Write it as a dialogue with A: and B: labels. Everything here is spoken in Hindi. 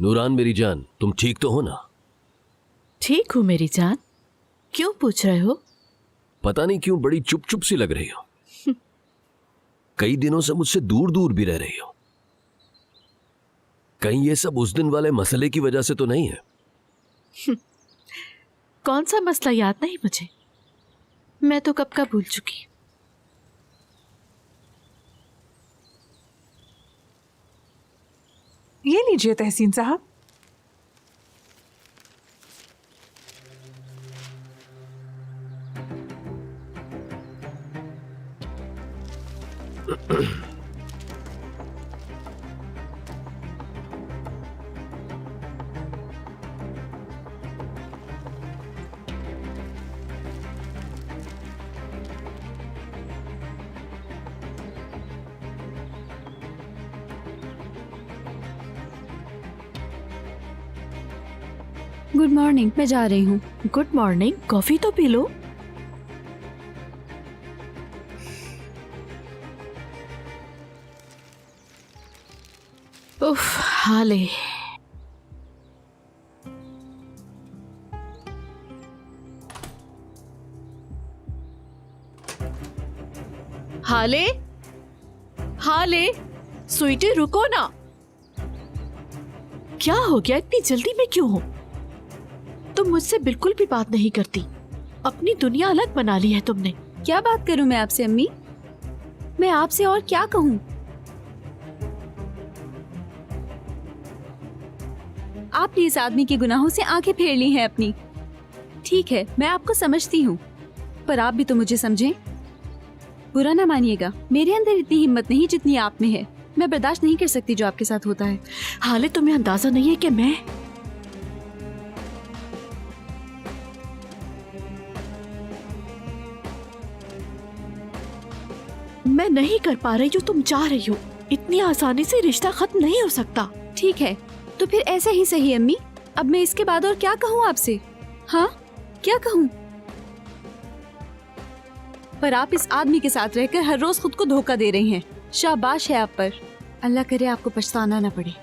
A: नूरान मेरी जान, तुम ठीक तो हो ना?
B: ठीक हूँ मेरी जान। क्यों पूछ रहे हो?
A: पता नहीं क्यों बड़ी चुप चुप सी लग रही हो। कई दिनों से मुझसे दूर दूर भी रह रही हो। कहीं ये सब उस दिन वाले मसले की वजह से तो नहीं है?
B: कौन सा मसला याद नहीं मुझे? मैं तो कब का भूल चुकी।
C: ये लीजिए तहसीन साहब।
D: गुड मॉर्निंग, मैं जा रही हूँ।
B: Good morning. कॉफी तो पी लो। उफ, हाले। हाले, हाले, स्वीटी रुको ना। क्या हो गया? इतनी जल्दी में क्यों हो? तुम मुझसे बिल्कुल भी बात नहीं करती। अपनी दुनिया अलग बना ली है तुमने।
D: क्या बात करूं मैं आपसे अम्मी? मैं आपसे और क्या कहूं? आपने इस आदमी के गुनाहों से आंखें फेर ली हैं अपनी। ठीक है, मैं आपको समझती हूँ, पर आप भी तो मुझे समझें। बुरा ना मानिएगा, मेरे अंदर इतनी हिम्मत नहीं जितनी आप में है। मैं बर्दाश्त नहीं कर सकती जो आपके साथ होता है।
B: हाले, तुम्हें अंदाजा नहीं है कि मैं नहीं कर पा रही जो तुम चाह रही हो। इतनी आसानी से रिश्ता खत्म नहीं हो सकता।
D: ठीक है, तो फिर ऐसा ही सही अम्मी। अब मैं इसके बाद और क्या कहूँ आपसे? हाँ, क्या कहूँ? पर आप इस आदमी के साथ रहकर हर रोज खुद को धोखा दे रही हैं। शाबाश है आप पर। अल्लाह करे आपको पछताना ना पड़े।